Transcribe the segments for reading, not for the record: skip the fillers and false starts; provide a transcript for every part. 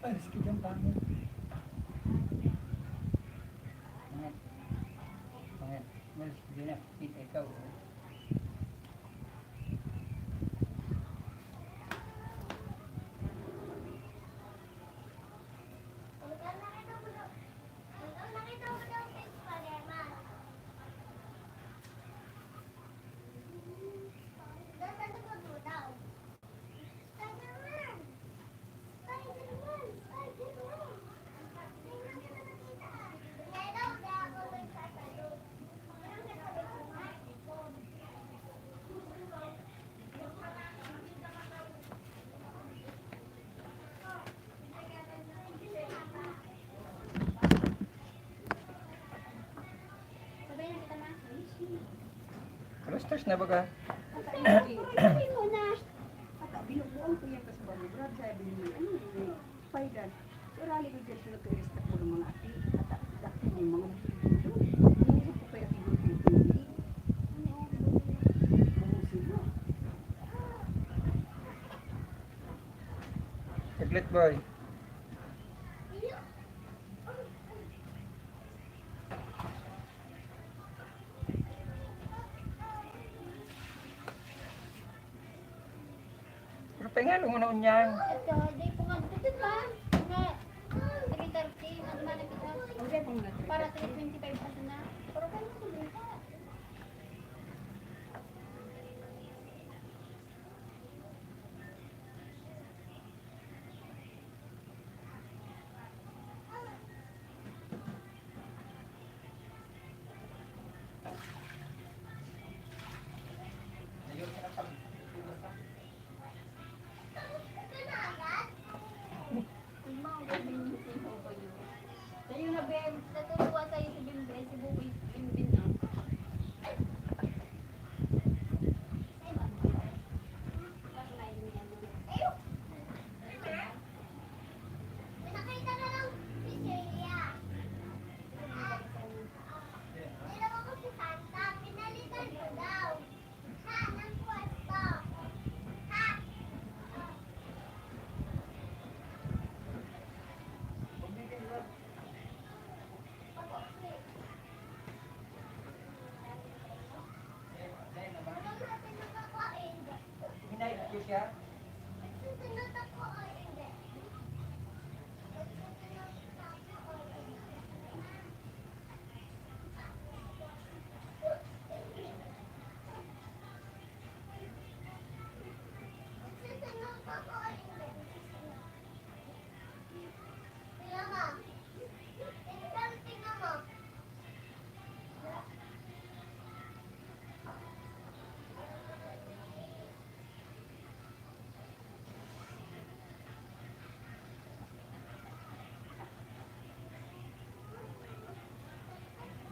Alis ka dyan, pangit. Pangit. Pangit. Malis ka dyan na. Kita ikaw. Clusters na baga. Binubuan ko yan kasi bago brad sabi niya ano yun paidan orali ko dyan sila turista po ng mga ati at dati yung mga hindi ko kaya pinipili sila Saglit boy. Pero pengal mo na unyang. Ito, di ko nga dito ba? Nga, 3:30, madumana kita. okay pong natin Para 3:25 pa na. Pero kaya ko din. Sa'yo na, Ben. Natutuwa sa'yo si Bimbe. Si Bukoy, Bimbe na. Hinayad ko siya.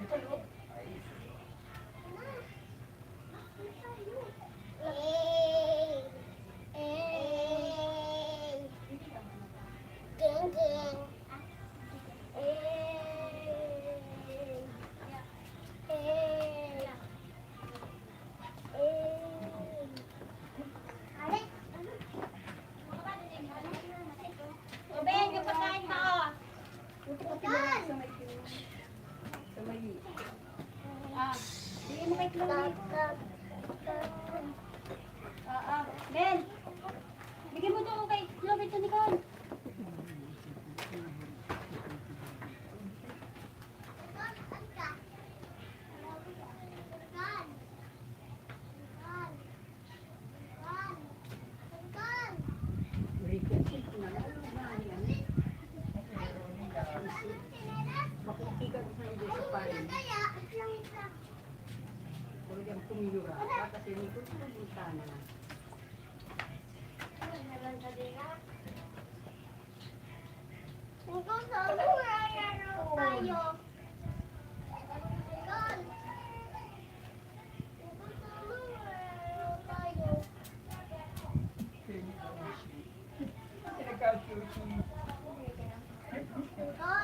Dito loob. Ay, O, Ben, yung pagkain mo. ito pa pinag sa may Ah, bigyan mo kay Chloe. Ben, bigyan mo to kay Chloe ito, Nicole. request na makikita ko sa iyo sa parin talagang kumiyura kasi hindi ko pumunta na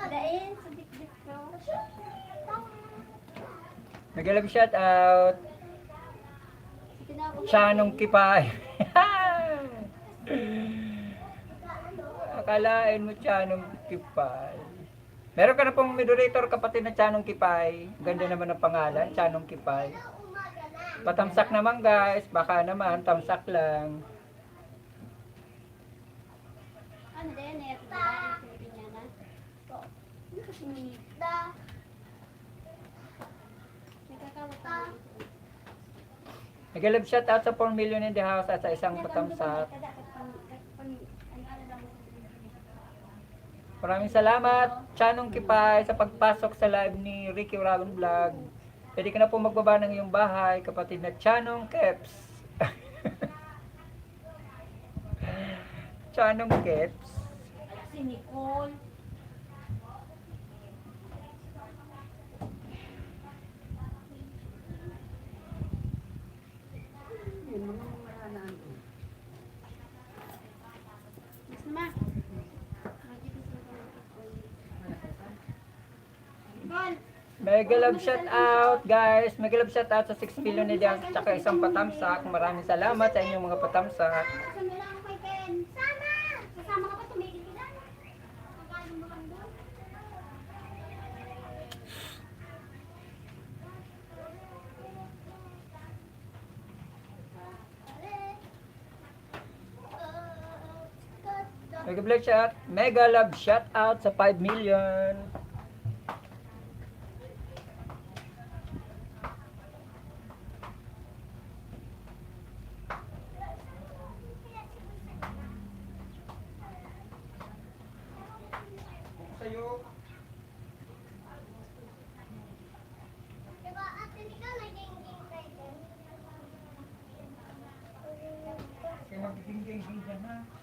Dain, sa dikdik ko. nag-love shout out. Tinawag Siya nung kipay. Kalain mo Chanong Kipay. Meron ka na pong moderator kapatid na Chanong Kipay. Ganda naman ang pangalan, Chanong Kipay. Patamsak naman guys, baka naman tamsak lang. Ano din, eh, ba? Pilipinyana. Hindi kasi may May kakawat na. Nag-love shout out sa 4 million in the house at sa isang patamsak. Maraming salamat, Chanong Kipay, sa pagpasok sa live ni Ricky Ragon Vlog. Pwede ka na po magbaba ng iyong bahay, kapatid na Chanong Keps. Chanong Keps. Si Nicole. yun, mga maranaan. Mas naman. Nicole. Mega love shout out guys. Mega love shout out sa 6 million in the house at saka isang patamsak. Maraming salamat sa inyong mga patamsak. Kasama lang ako kay Ken. Sana! Kasama ka pa, tumigil ka lang. Pagkain mo lang doon. Mega love shout out sa 5 million. Sa'yo. Diba, ate, ikaw naging-ging tayo. Kaya magding-ding dyan ha.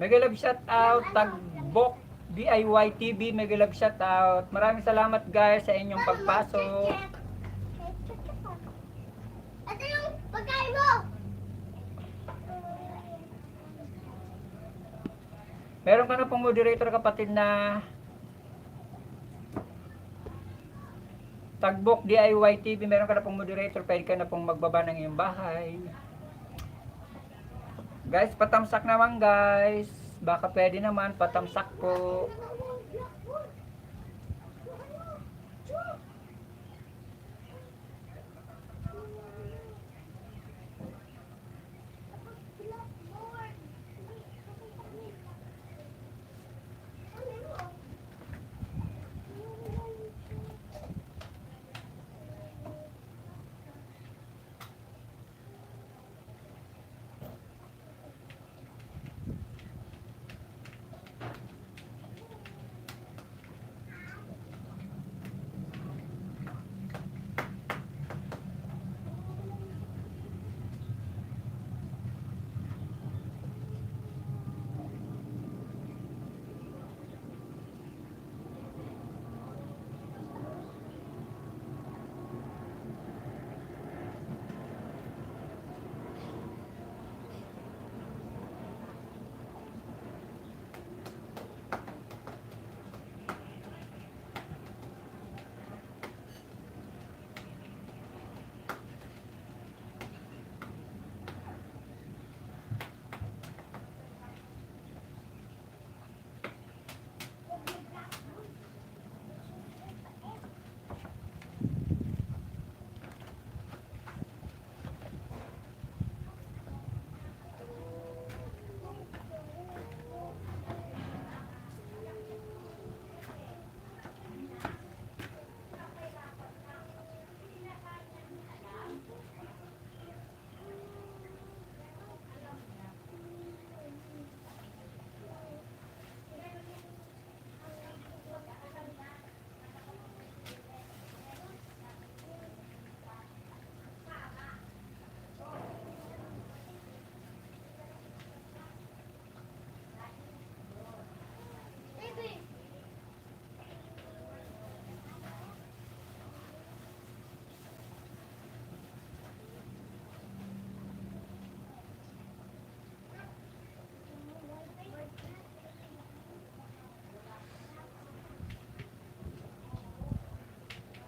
Mega love shout out, Tagbok DIY TV, mega love shout out. Maraming salamat guys sa inyong pagpasok. Ito yung pagkain mo! Meron ka na pong moderator kapatid na Tagbok DIY TV, meron ka na pong moderator, pwede ka na pong magbaba ng iyong bahay. Guys, patamsak naman guys. Baka pwede naman, patamsak po.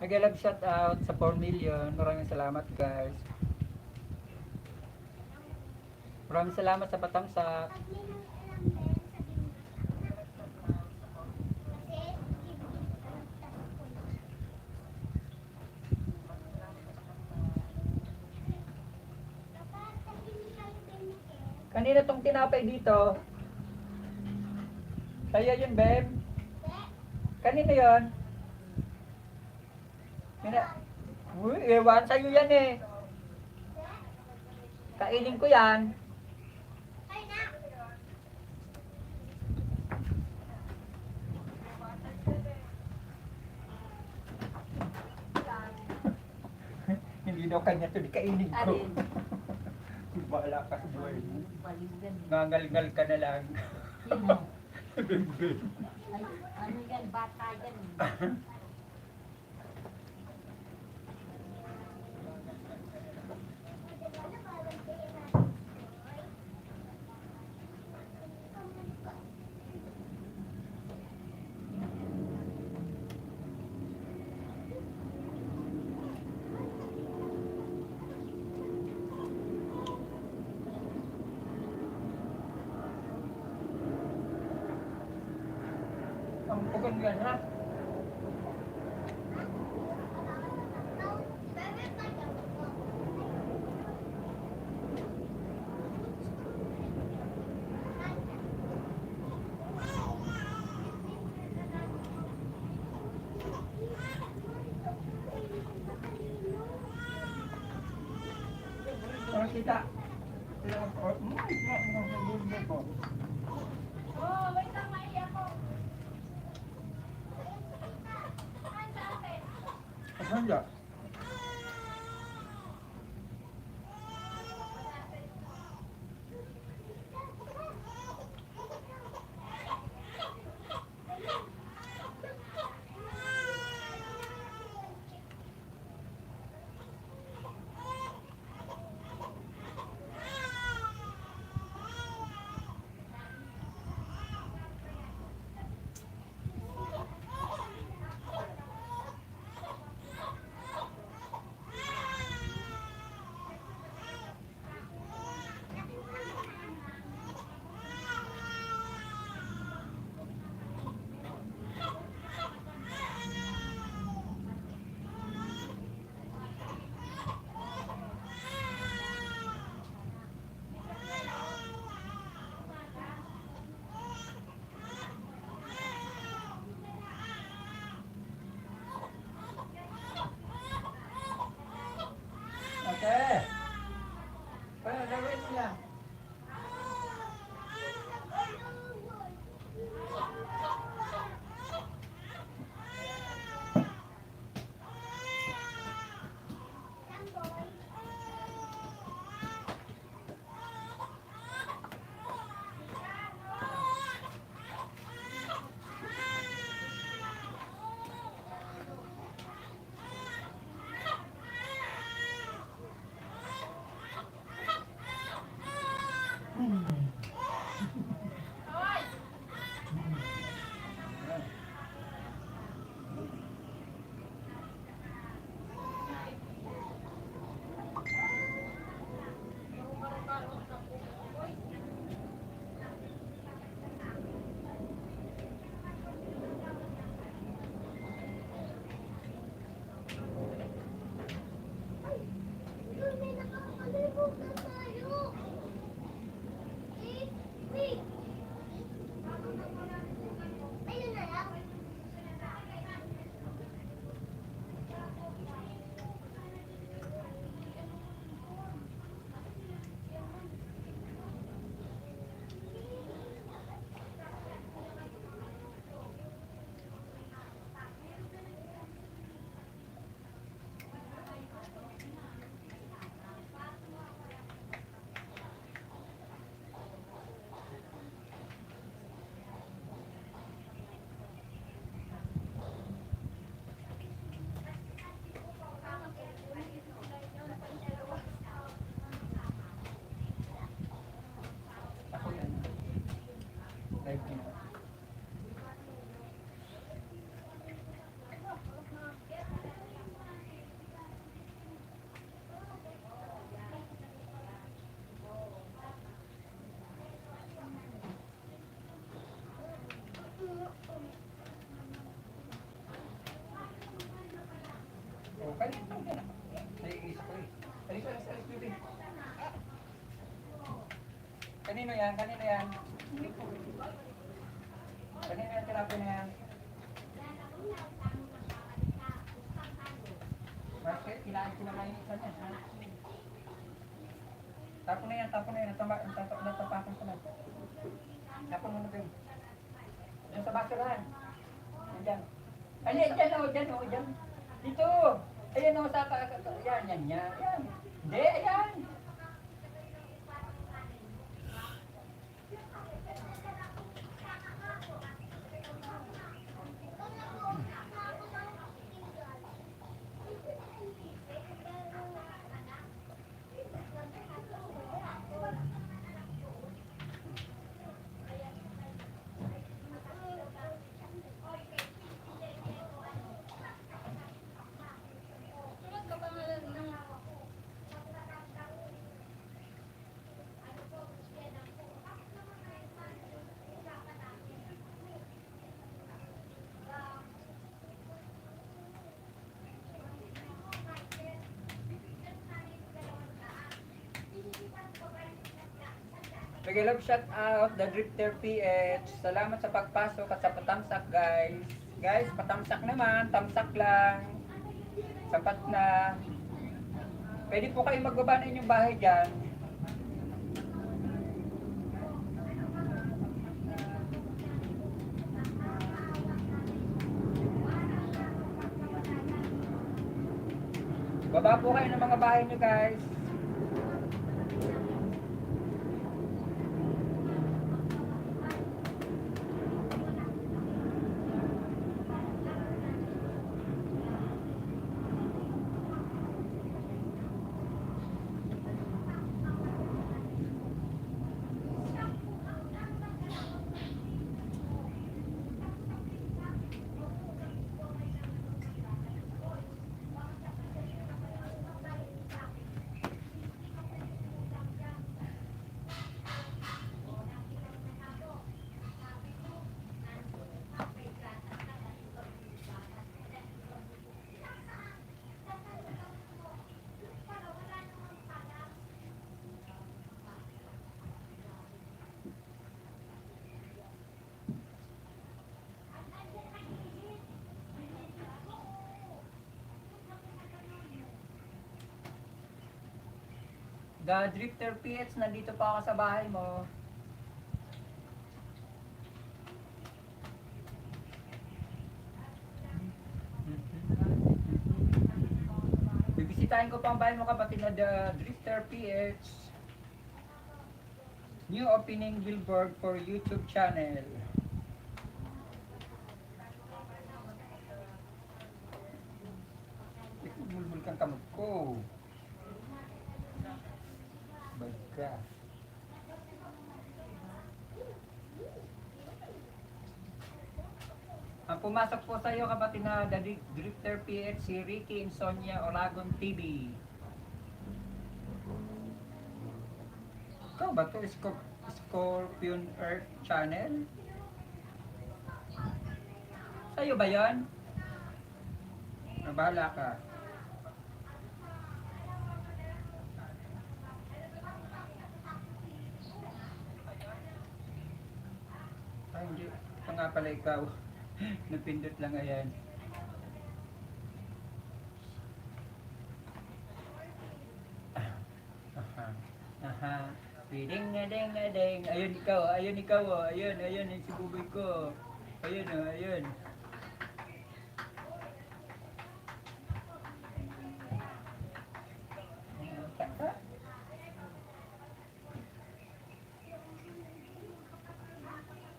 Mega love shout out sa 4 million. Maraming salamat guys. Maraming salamat sa patamsak. Kanina tong tinapay dito. Kaya yun, Beb? Kanina yun? Uy, ewan sa'yo yan eh. Kainin ko yan. Hindi daw kanya ito, di kainin ko. Alin? Bahala ka sa buhay mo. Baligan. Ngangal-ngal ka na lang. Sino? Bebe. Ay, ano yan? Bata yan. Ang pugan yan ha. Orang kita. Oh, wait lang, maiyak ko. Handa. Ayun na lang. Ako yan. Live ko na. Oh, kanina lang yan. Naiisip ko eh. Alis, baby. Kanino yan? Kanino yan? Kanino yan? Tilapia na yan? Bakit? Kinain ko na lang yung isa niya. Ha? Tapon na yan, tapon na yan. Natapakan ko na. Tapon mo na ito. Yan sa basurahan. Yan dyan. Ay, dyan o, dyan o, dyan. Dito. Ayan o, sa yan, yan, yan. Yan. Hindi, ayan. Bigay love shout out the Drifter PH. Salamat sa pagpasok at sa patamsak guys. Guys, patamsak naman, tamsak lang. Sapat na. Pwede po kayo magbaba na inyong bahay dyan. Baba po kayo ng mga bahay nyo guys. The Drifter PH, nandito pa ako sa bahay mo. Bibisitahin ko pa ang bahay mo kapatid na The Drifter PH. New opening billboard for YouTube channel. Bulbul kang kamot ko. Baga. Ang pumasok po sa iyo kapatid na The Drifter PH, si Ricky Insonia Oragon TV. Ikaw ba ito? Scorpion Earth Channel? Sa'yo ba yan? Nabahala ka. Hindi. Ito nga pala ikaw. Napindot lang ayan. Aha. Aha. Ding na ding na ding. Ayun ikaw. Ayun ikaw. Oh. Ayun. Ayun. Yung si buboy ko. Ayun. Oh. Ayun.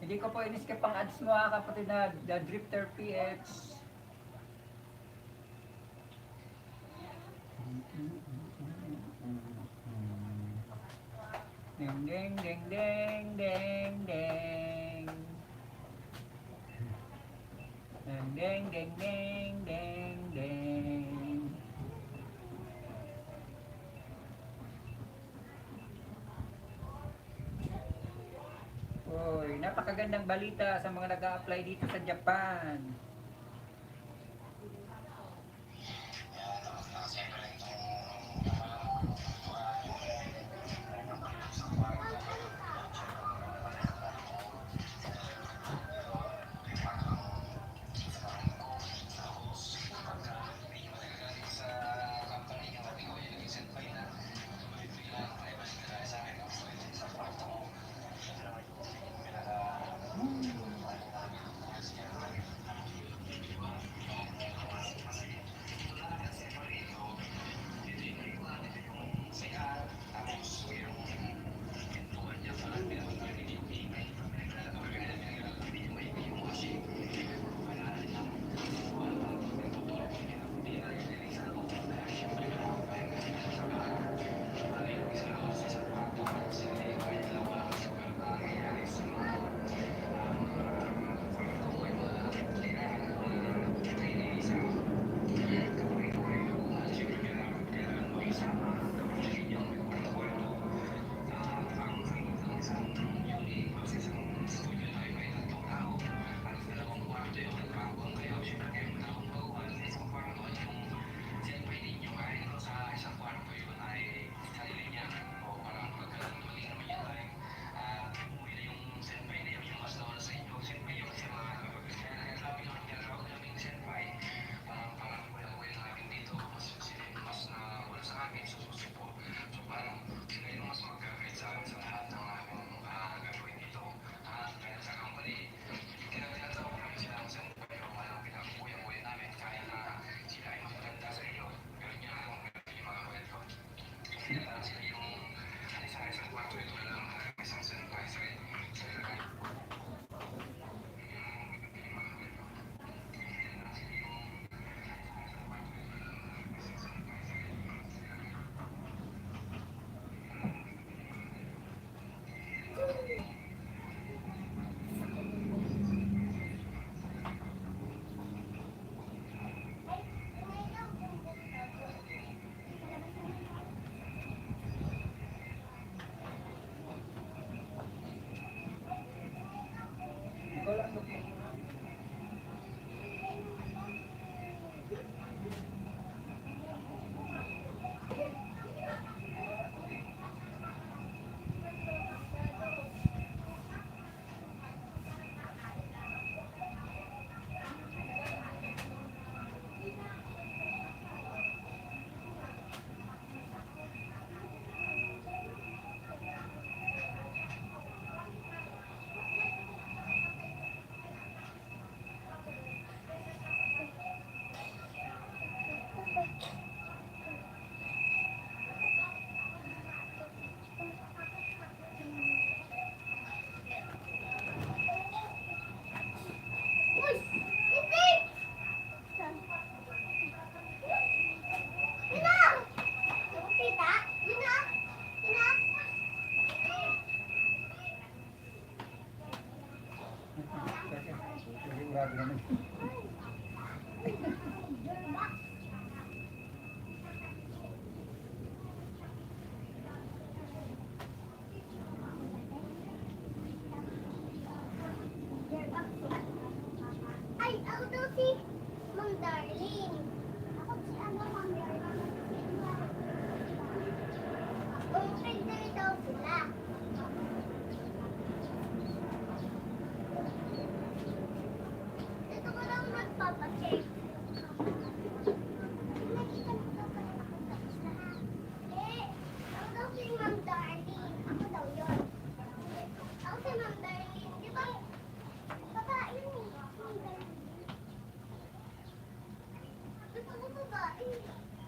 Hindi ko po in-skip ang ads mo ha, kapatid na The Drifter PH. Ding ding ding ding ding ding. Ding ding ding ding ding ding. Uy, napakagandang balita sa mga nag-a-apply dito sa Japan.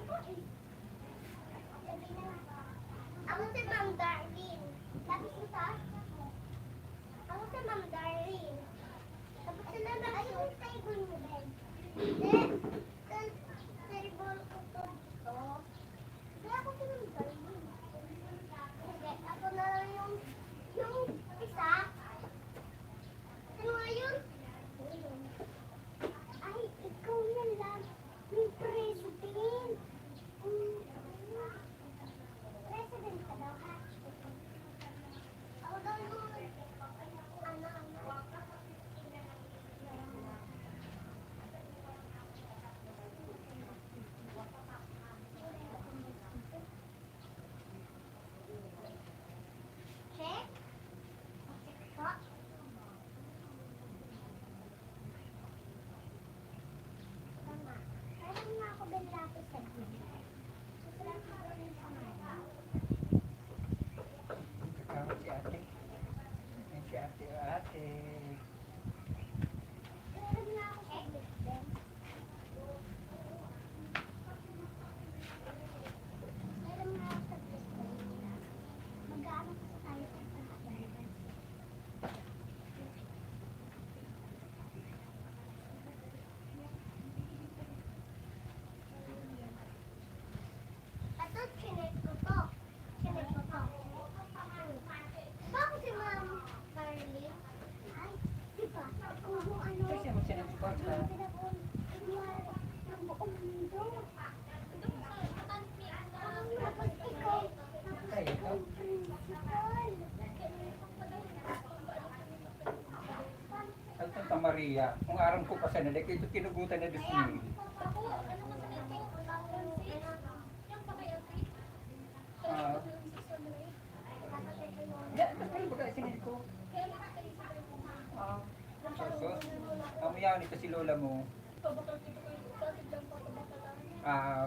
Ako si Ma'am Darlene. Tapos ito, ako si Ma'am Darlene. Tapos sila na ayun yung table mo, Ben. Hindi. Table ko to. Hindi ako si Ma'am Darlene. Hindi, ako na lang yung isa. Ano nga yun? Ay, ikaw na lang. Yung president. President ka daw, ha? Ako daw yung ano. Check? Check po. Tama. Kailan nga ako benlapis sa gilid? Susulat ko rin sa mga. Ikaw si ate. Yan si ate. Kailan nga ako sa gilid, Ben? Kailan nga ako sa gilid, Ben? Mag-aano kasi tayo sa pagkakailan. Ito, chinek ko to. Chinek ko to. Bakit si Ma'am Carly? Ay, di ba? Kung ano, Kasi mo siya nag-support sa ng buong mundo. Tapos ikaw, Ay, ito. principal. Ay, Santa Maria. Kung aram ko pa sa nadik, ito kinugutan na Disney. Ah, ya, tapi bukan sini ko. Ah, so, kamu yaw nito si lola mo. Ah,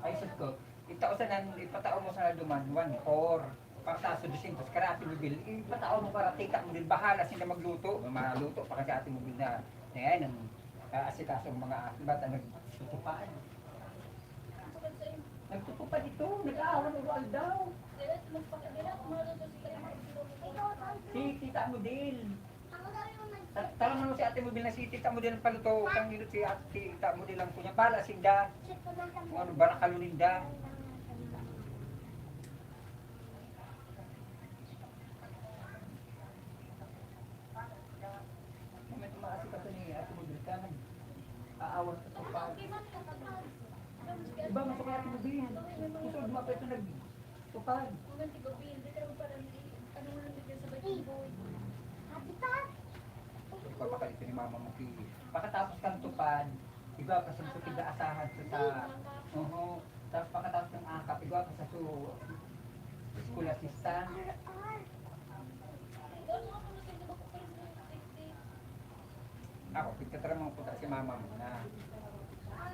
ay sus ko. Ipatao mo sa duman, 1-4. Para sa sudusin, tapos karate mo bil. Ipatao mo para tika mo din. Bahala sila magluto. Maluto pa kasi ate mo bil na yan, ang asikaso ng mga bata nagtutupad. Nagtutupad ito, nag-aaral ng wal daw. Si tita mo din. Ako daw yung Tanong mo si ate mo bil na si tita mo din ang paluto. Kang nilot si ate tita mo din lang po niya. Bala sinda. check ko na sa Kung ano, barakaluninda. May tumaasi ka ni ate mo bil ka. Aawan ka sa pa. Iba masuk kay ate mo bil. Kusod mo pa ito nagtupad. Happy pa? Pagpapakalito ni mama mo kay. Pagkatapos kang tupad, iba ka sa tiga-asahan sa Oo. Tapos pagkatapos ng akap, iba ka sa school assistant. R. Ako, pagkatara mga puta si mama mo na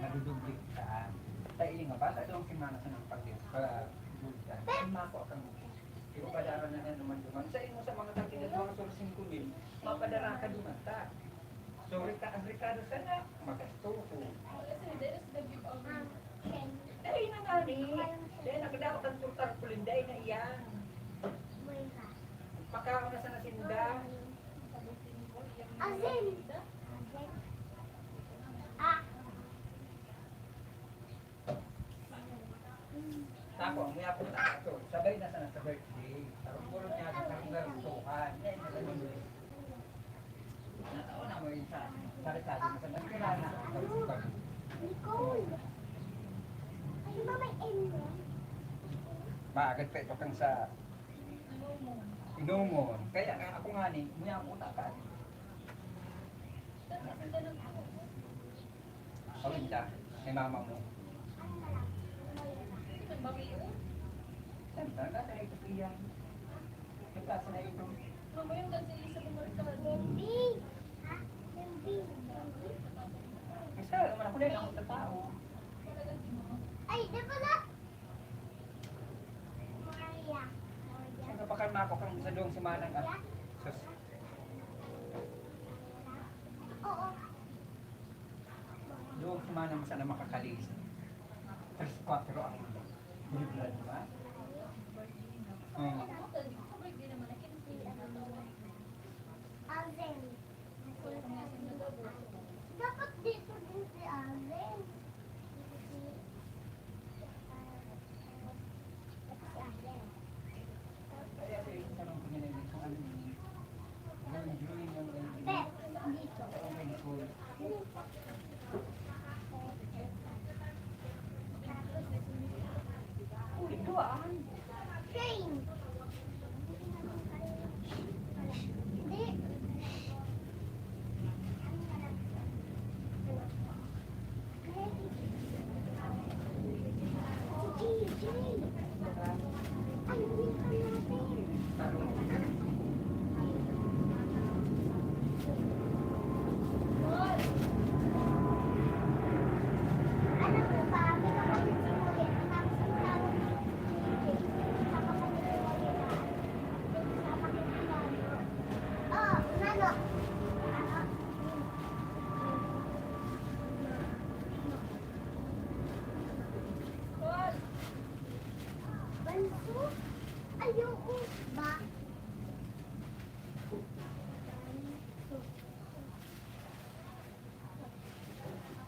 nadudublik ka. Tayo nga ba? Tayo si mama sa nagpagdil. Para bulta. Ay, mako kang ikaw padaran na naman duman. Sa inyo sa mga tagilan, mga solusing kunin, mapadara ka duman ta. Sorry ka, Amerikano sana. Magasto ko. Dahil na nga ni. Dahil nakadapat ang sultan kulin. Dahil na iyan. Pagkakaw na sa nasinda. Azin. Ah. Tako, ang mga punta ka to. Sabay na sana sa birthday. Tarong puro niya sa karutuhan. Dahil na ganun doon. Nataon na mo yun sa sarikado na sa nagkilala. Nicole. Ay, ba may M doon? Maagad pa ito kang sa inumon. Kaya nga ako nga ni, mga punta ka. Pawinta, kay mama mo. Saan ka na ito siya? Nagkasa na ito. B. Ha? Yung B. Isa, naman ako na lang sa tao. Ay, di pala. Maria. Saan ka pa kalma ako kang sa doong si Manang ah. Yeah. Sus. Oo. Doon kumanam sana makakalis. Terus 4 ang libra, di ba? Alvin. Dapat dito din si Alvin. Si Alvin. Kaya tanong ko nila kung ano yung drawing ng Be, dito. elementary school. Ituan. Train. Hindi. Ano po ba? May kapatid si Kuya. Tapos ang tawag ni sa kapatid si Kuya. Sa kapatid si Kuya. Oh, nano? Banso? Ayoko ba?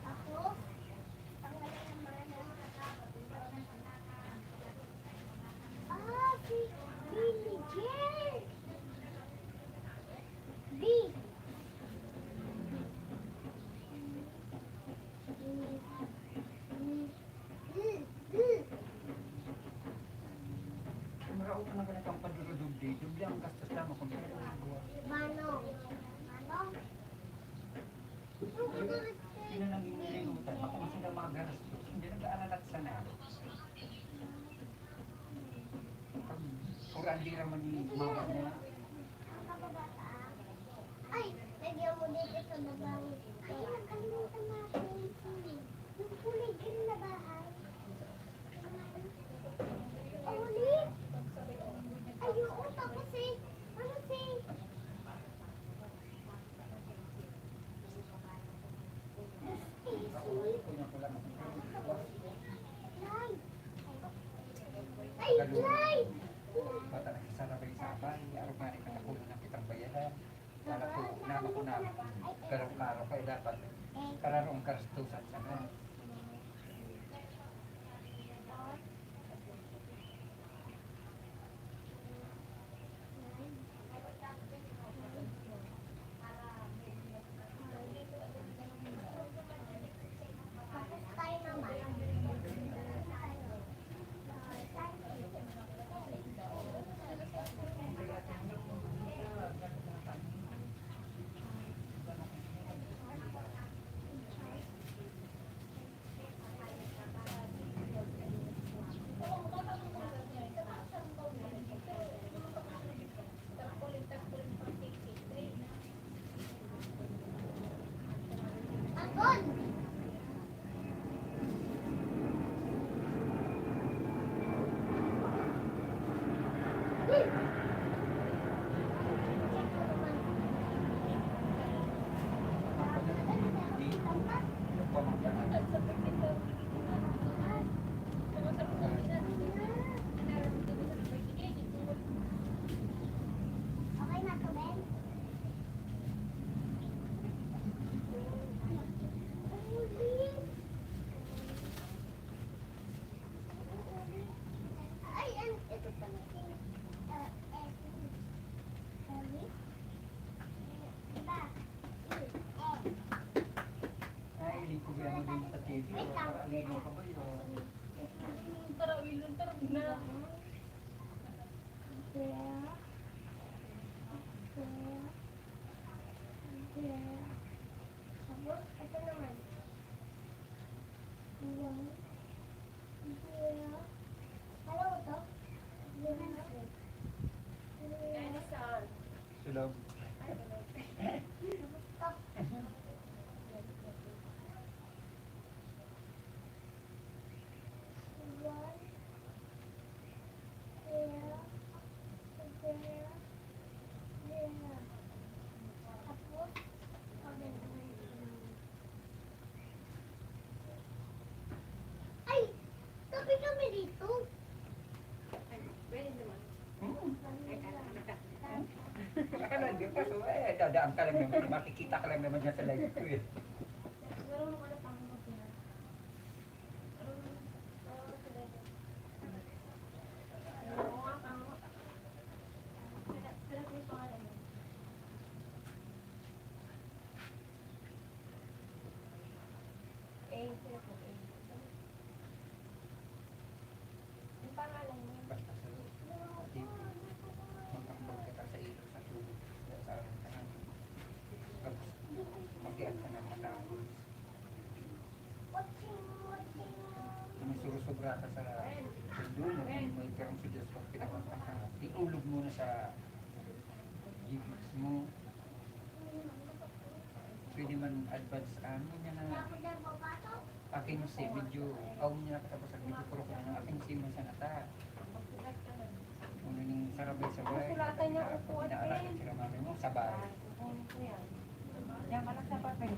Ako? Ah, si Billy Jean. B. Marao ka na ba itong paduludugdi? Dugdi ang gastos lang ako. Manong. Manong? Sino nang inilimutan? Ako mas sila mga gastos. Hindi nag-aaralat sana. Pura hindi naman yung mga niya. Ay, lagyan mo dito sa babae. Ay, nakalimutan natin yung kulay green na bahay. Ulit? Ayoko, tapos ano Nay! Ay, Nay! Bata na sa labay sa abay. Araw nga rin katapunan ng kitang bayaran. Wala po, nama ko namin. Karong-karaw kayo dapat. Kararong karastusan sana. Tapos tayo naman. Agon! Okay na to, Ben? Ay, ito pa natin. Diba? Ay, ko ba mo din sa TV? Para alino ka ba yun? Tapos, ito naman. Alam mo to? Sulog. Yeah. Kape kami dito. Pwede naman. Hmm. Ay, kailangan ka. Akala di pa, so dadaan ka lang naman, makikita ka lang naman yan sa live ko eh. Marunong ka na pang mag-iwan. Marunong ka na. Oo nga, tama. Pero may pangalan mo. Sila po, Ang pangalan mo? Basta sa di magkambal kita sa ilo sa tubig. Sa akin ka na. Tapos mag-iat ka na matapos. Kung susobra ka sa sundo mo, may karang sa Diyos pag pinakapang ka, iulog mo na sa GPX mo. Pwede man advance amin yan na aking si video, niya nakatapos ang video pero kung ang aking sim sa nata. Kung yung sarabay-sabay, Sulatan niya upuan, inaalala sila mami mo, sabay. Yan ka lang sa papel.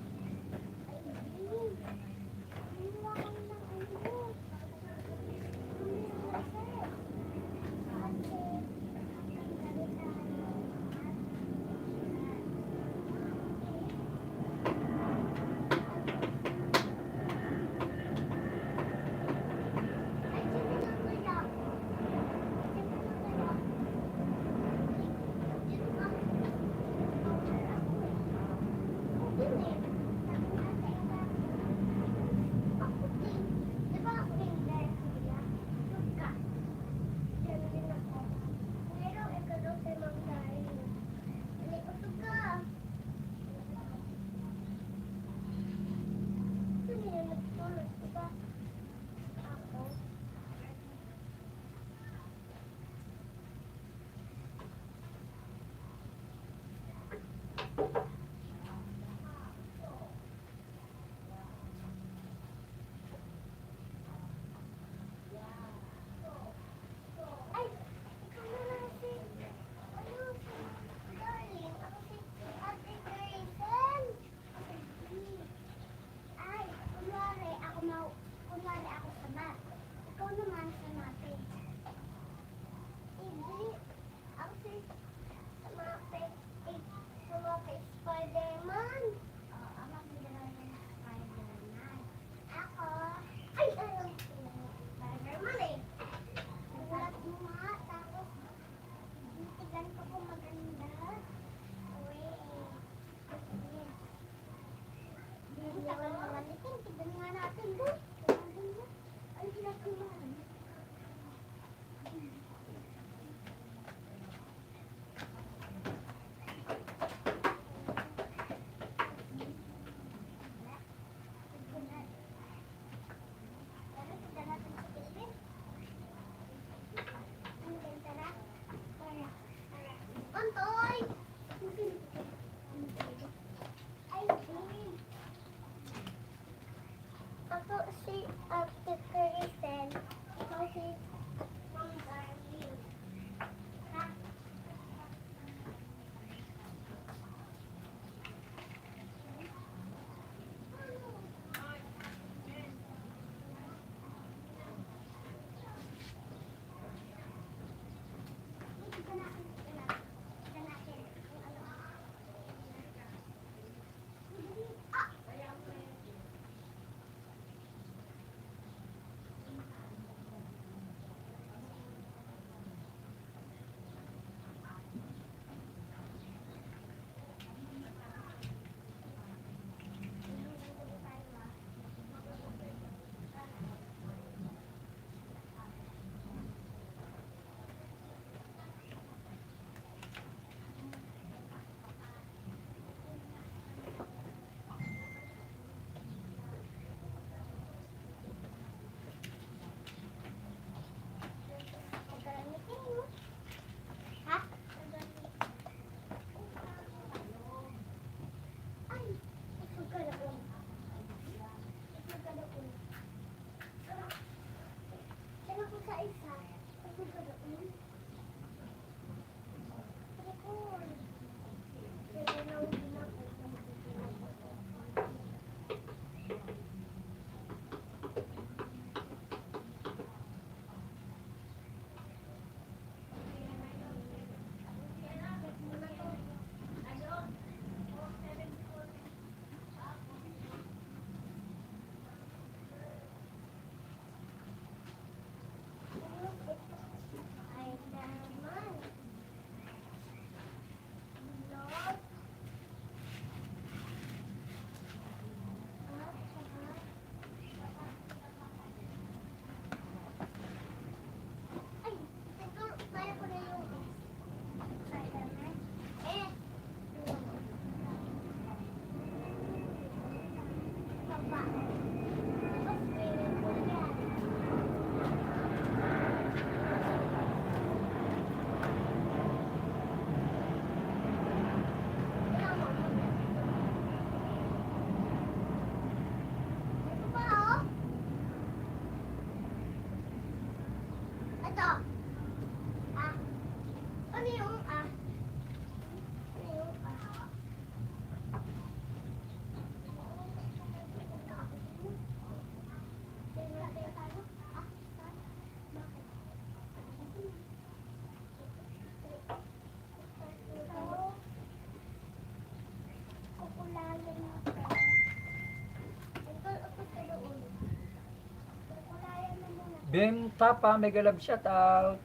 Bim Tapa, mega love shout out.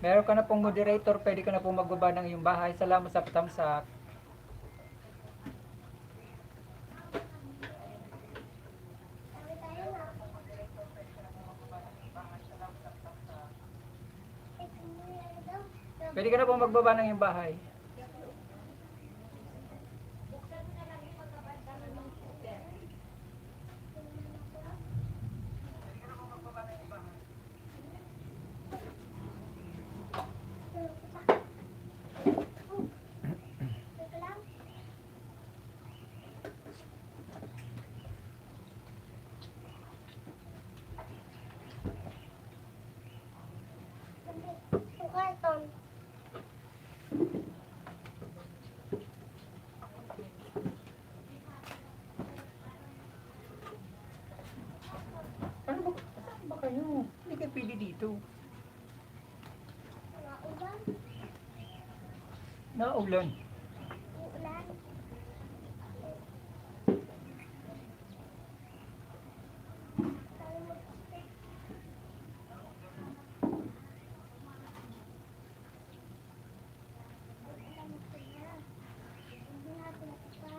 Meron ka na pong moderator, pwede ka na pong magbaba ng iyong bahay. Salamat sa patamsak. Sabi tayo na. Pwede ka na pong magbaba ng iyong bahay. Teka lang. Yung karton. Ano ba? Saan ba kayo? Hindi kayo pwede dito. Mga ulan. Naulan. Ulan. Tayo mag-stay. Ulan ko na. Hindi natin pa.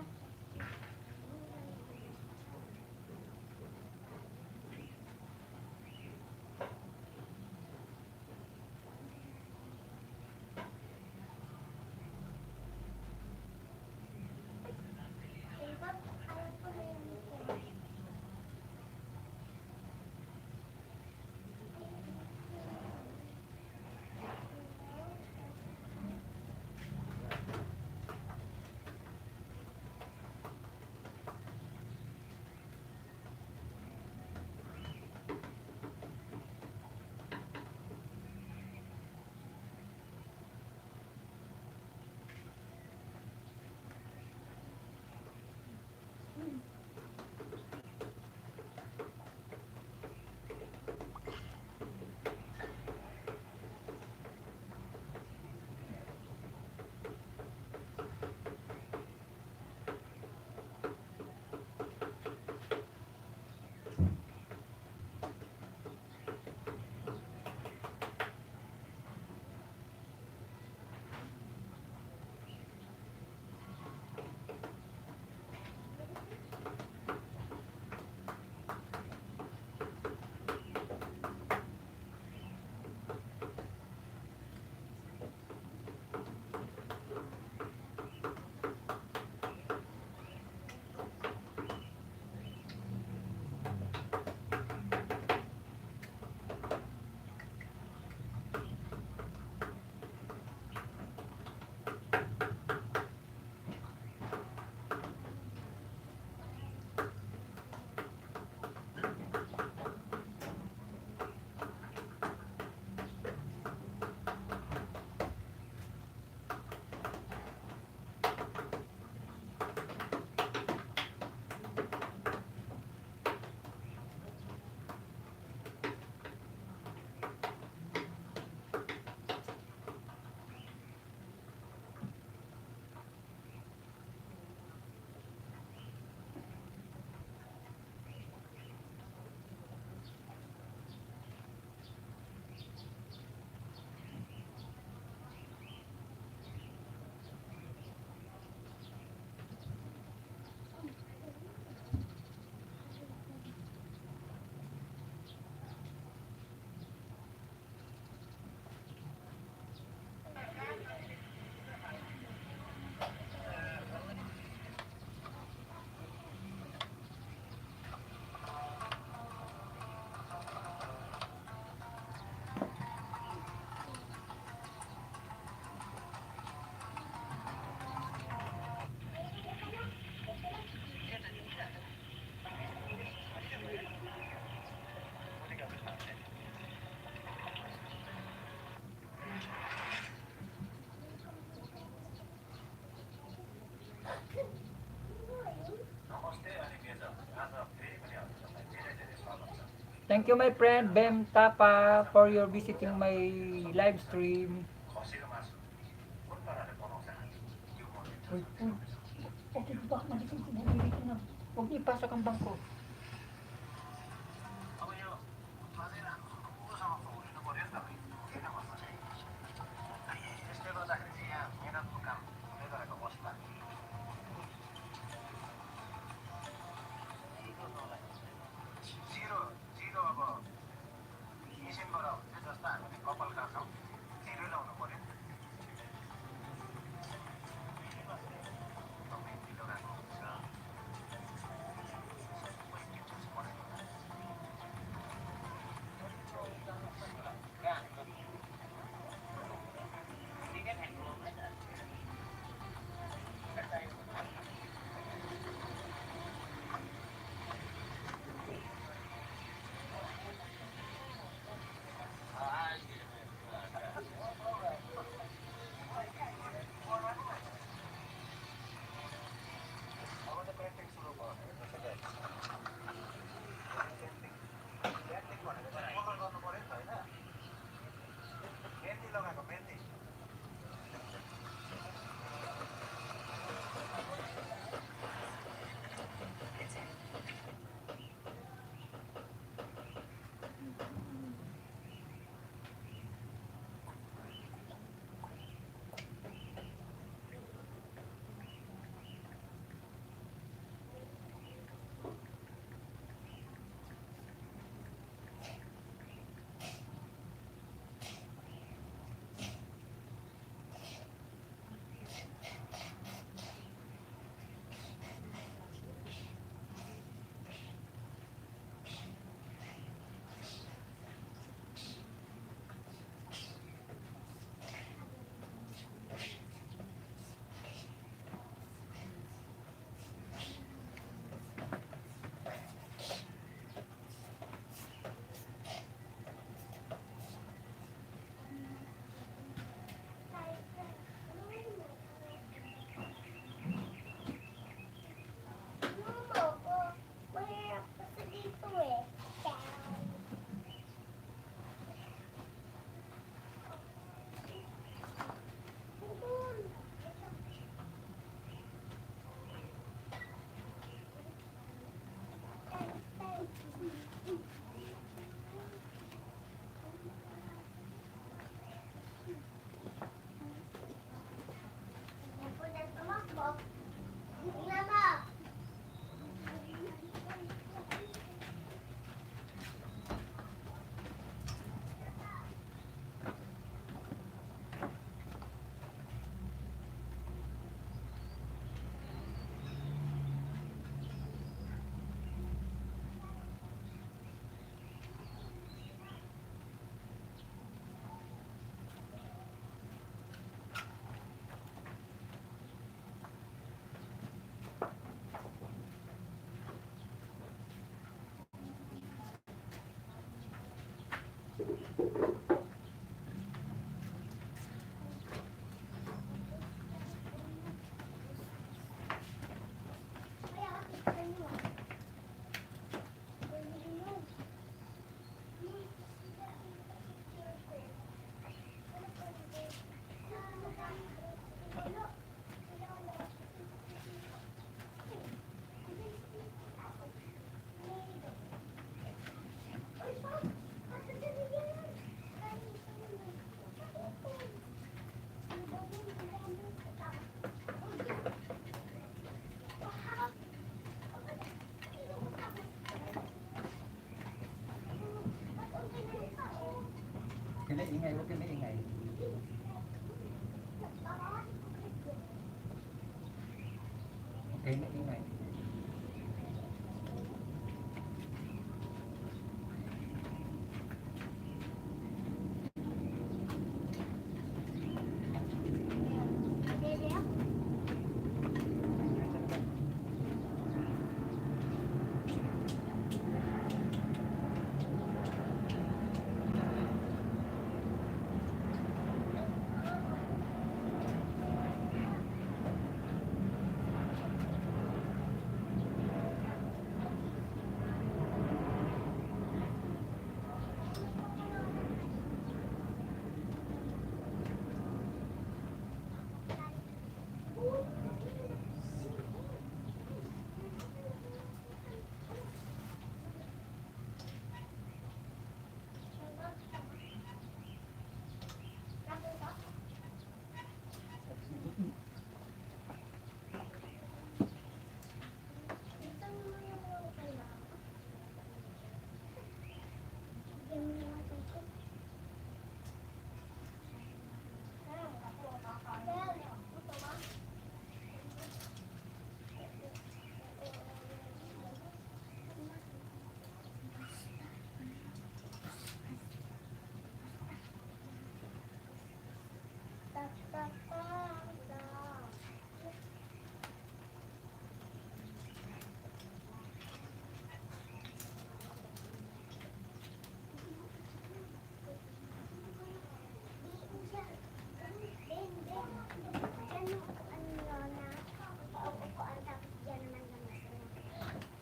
Ayaw ko na yung meeting. Thank you, my friend Bem Tapa, for your visiting my live stream. Uy, uy. Okay, ba? Malikot ko dito na. Huwag niyo ipasok ang bangko. Mahirap kasi dito eh. Napunta tumakbo. Tingnan mo. Kinaingay, huwag kinaingay. Kinaingay.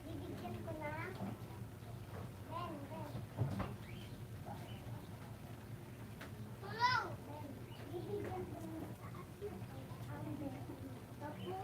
Bibigyan ko na. Ben, Ben. Tulong! Ben, bibigyan ko na. Ang Ben. Tapos,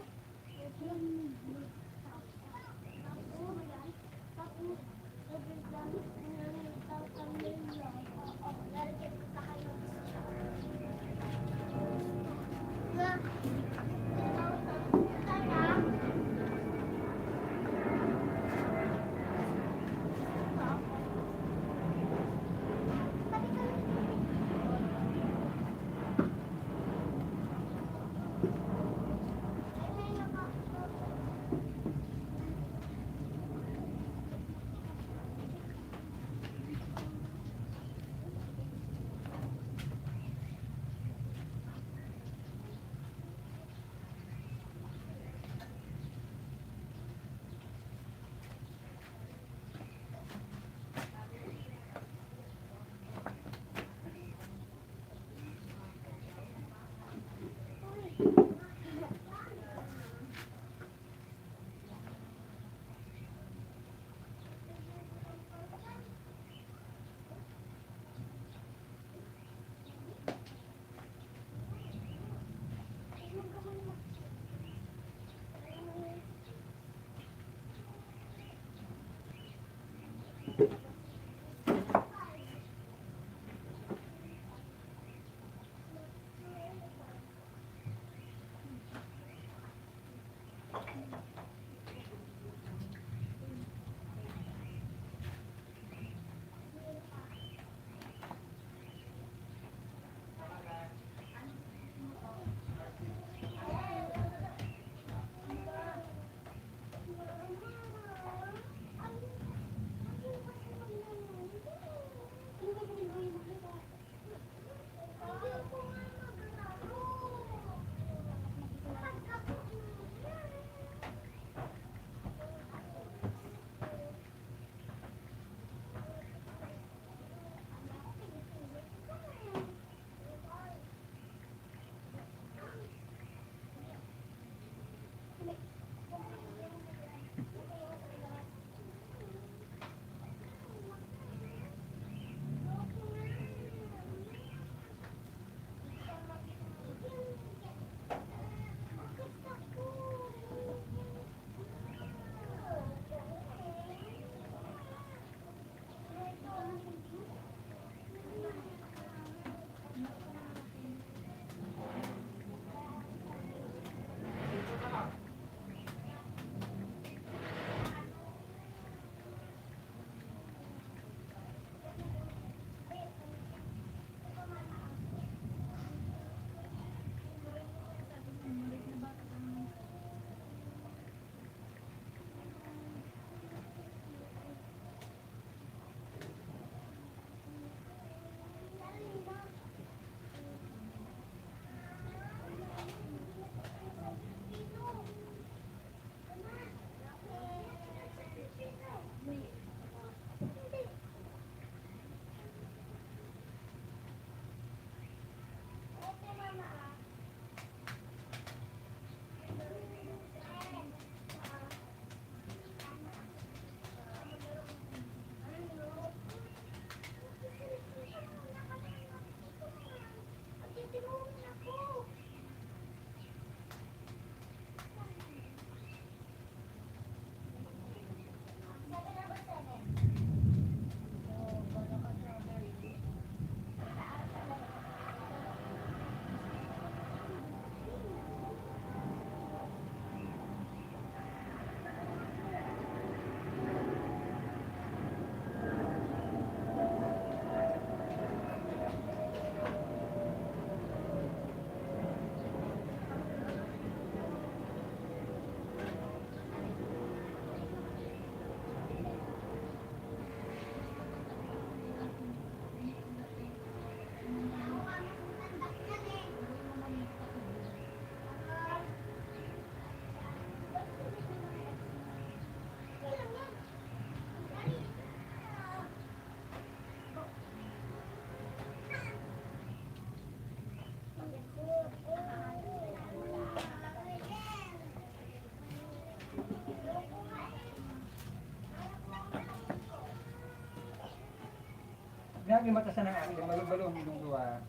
Grabe mata sa nang akin, balong-balong yung duwa.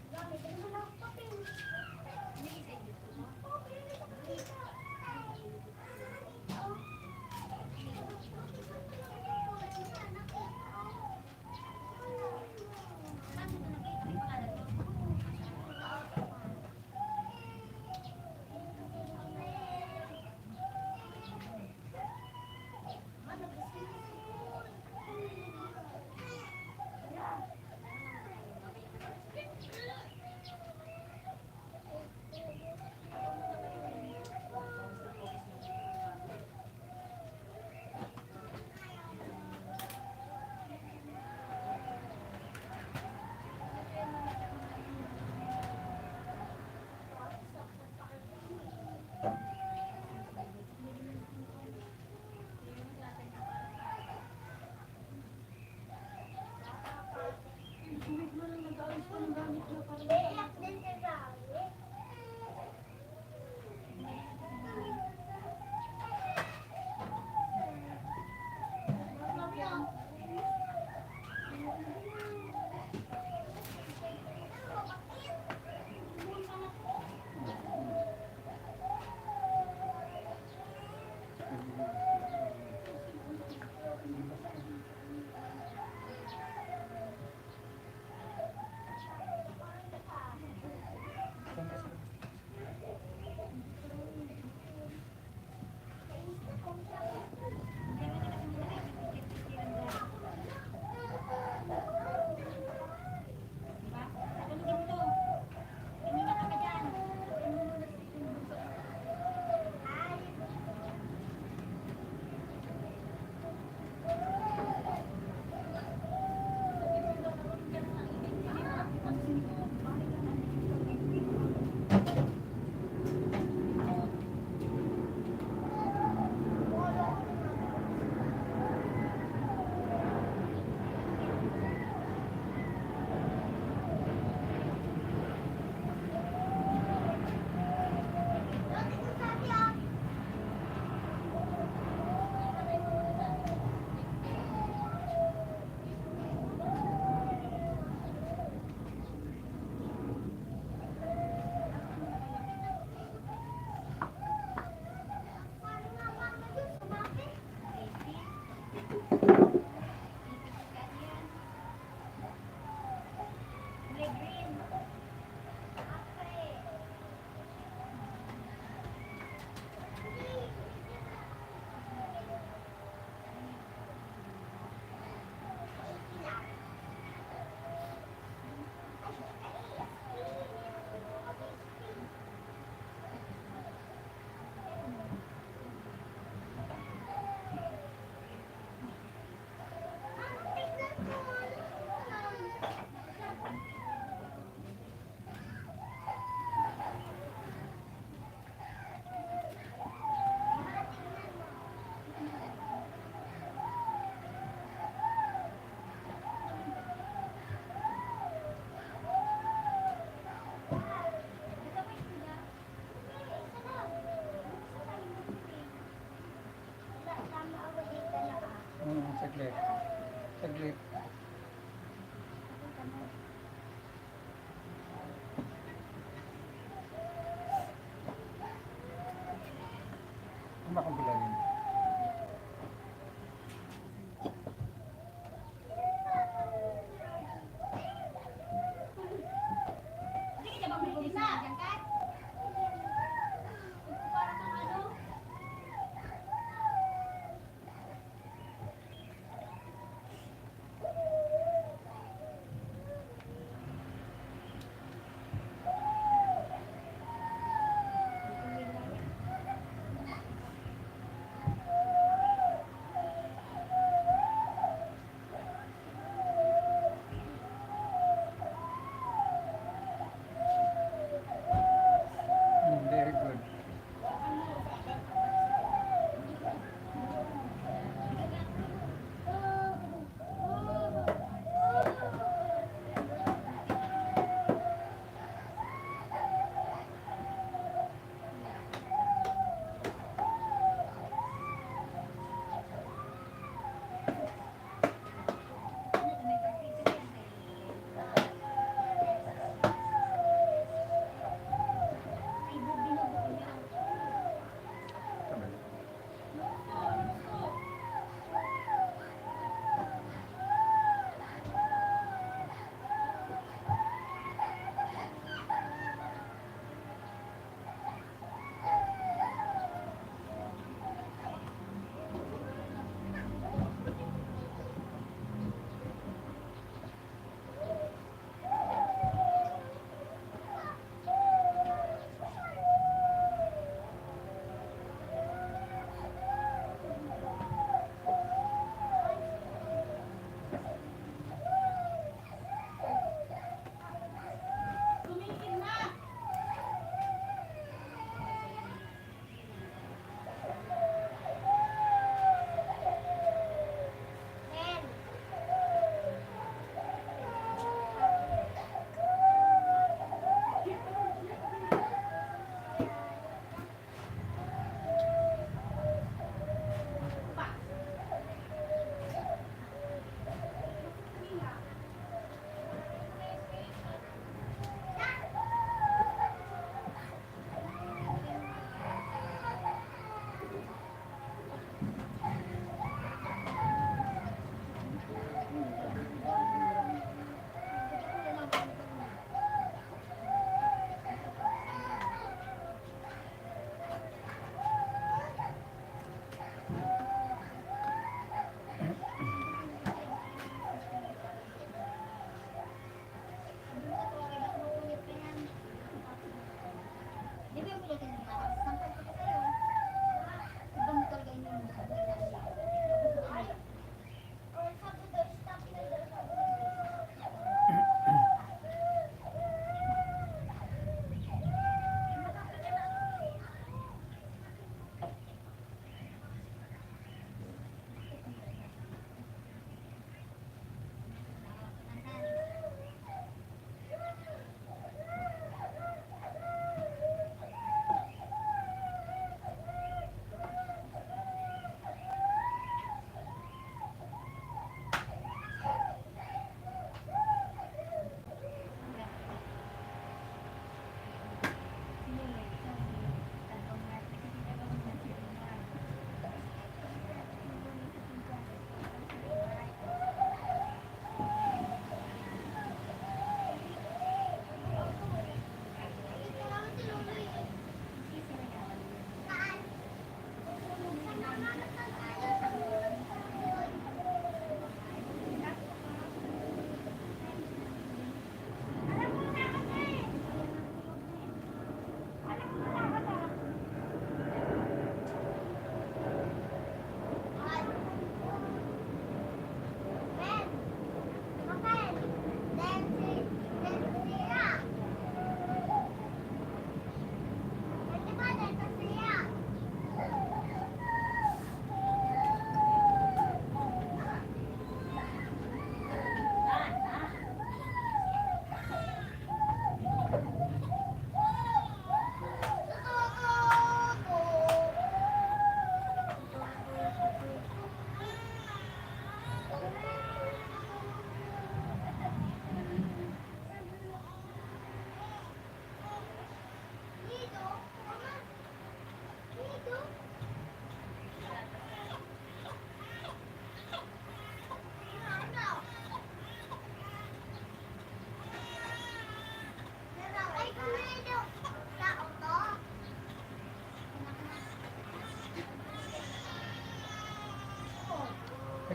Gamit mo na ang papel. Iyak din si Rami. Saglit. Saglit. Kumakang bilangin.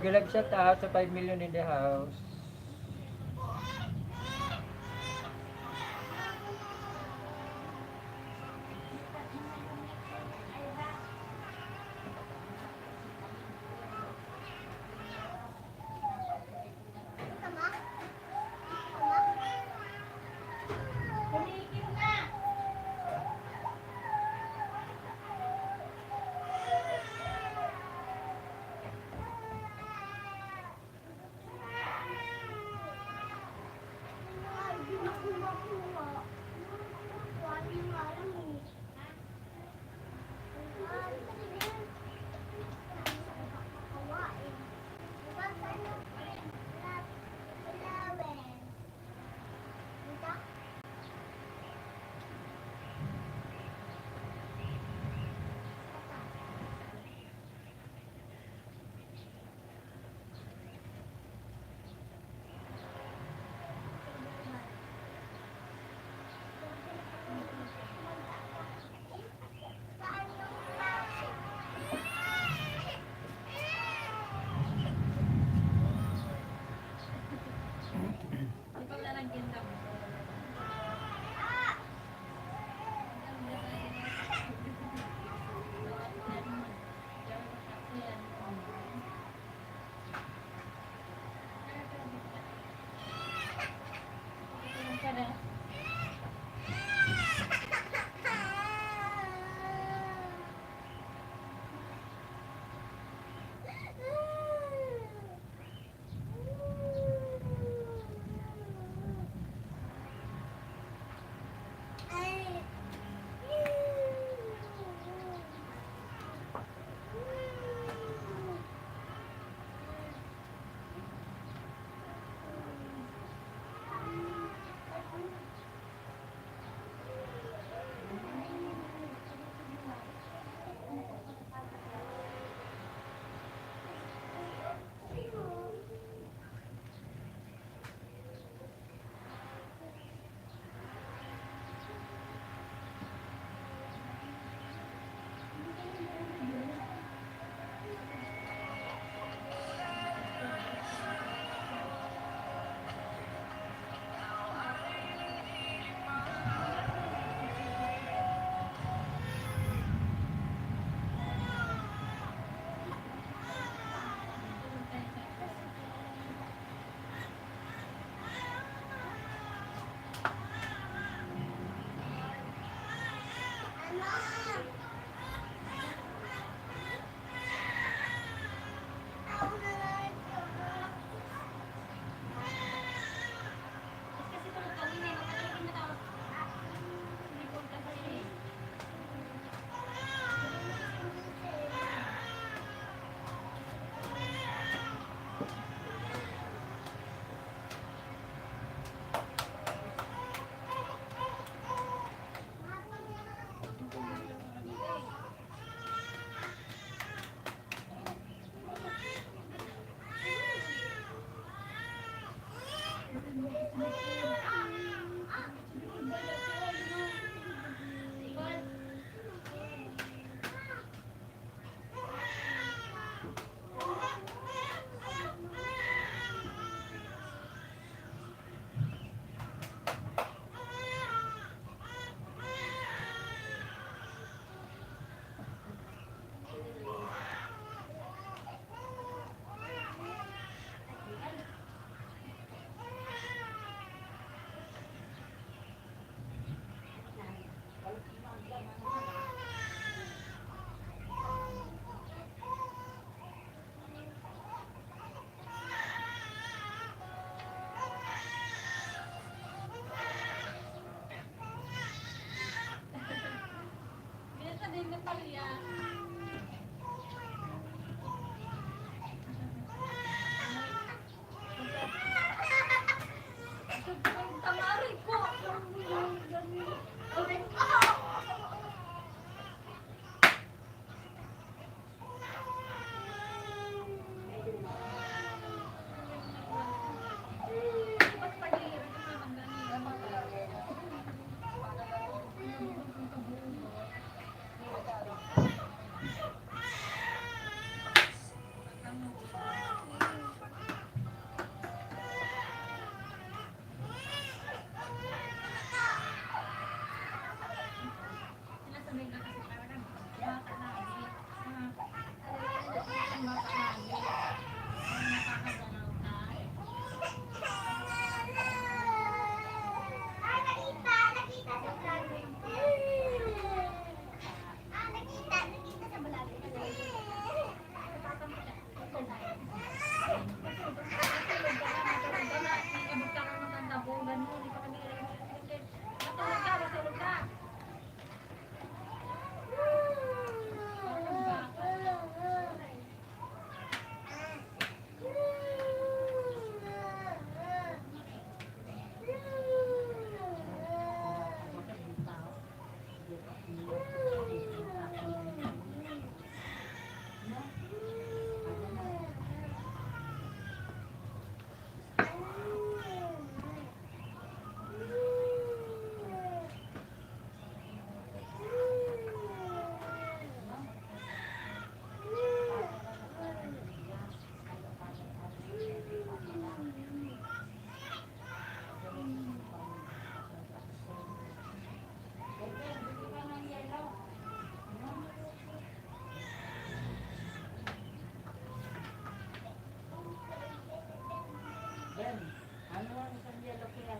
Gilag shout out sa 5 million in the house. Tama? Tama? Kumikin na! Hindi na kumakuha. Wali nga lang eh.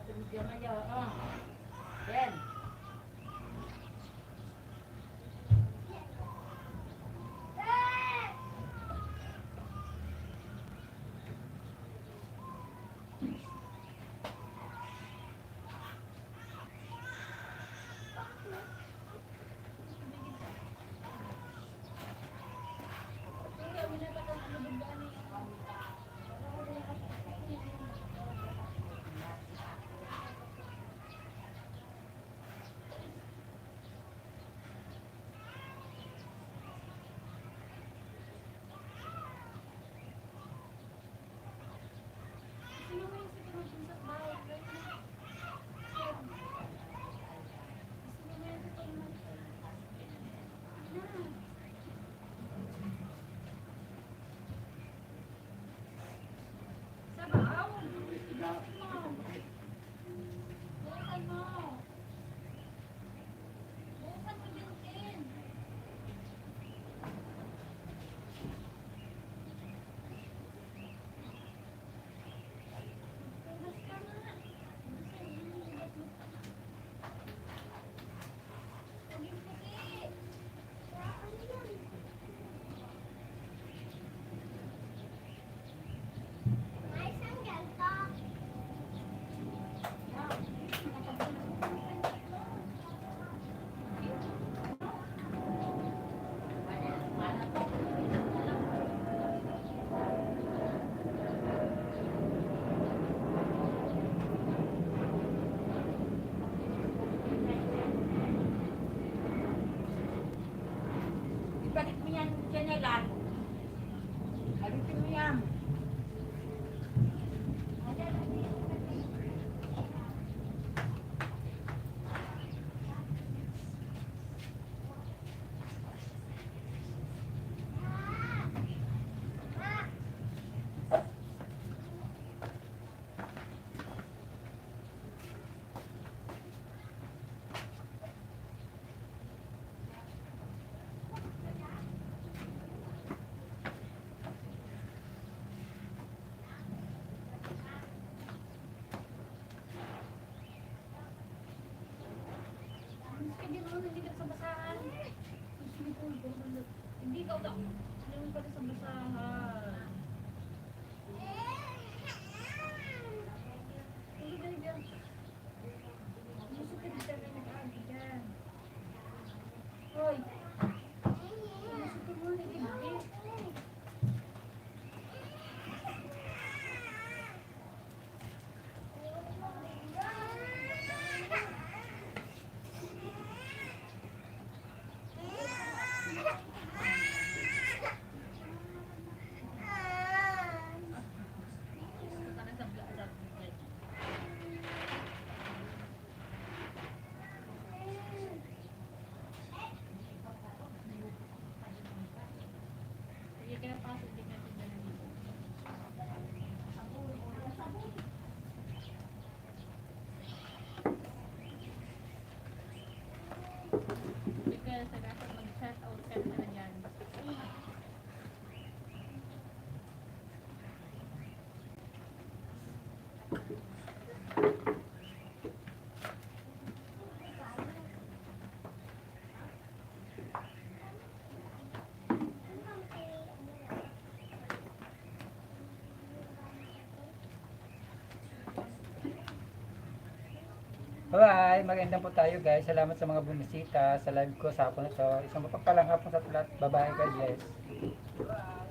Diyan ayo. Yan. May isang ganito. Ibalik mo yan dyan ay lalo. Alitin mo yan. Hindi ka daw. Hindi ka sa basahan. Hindi ka dyan. Gusto ka dito na nag-agi dyan. Hoy. Gusto ka mo nag-ibig. Sige, kaya pasok din natin dyan dito. Sige, sa dapat mag-chat out ka na dyan. Bye! Magandang po tayo guys. Salamat sa mga bumisita sa live ko sa hapon na to. Isang mapagpalang hapon sa lahat. Bye-bye, God bless.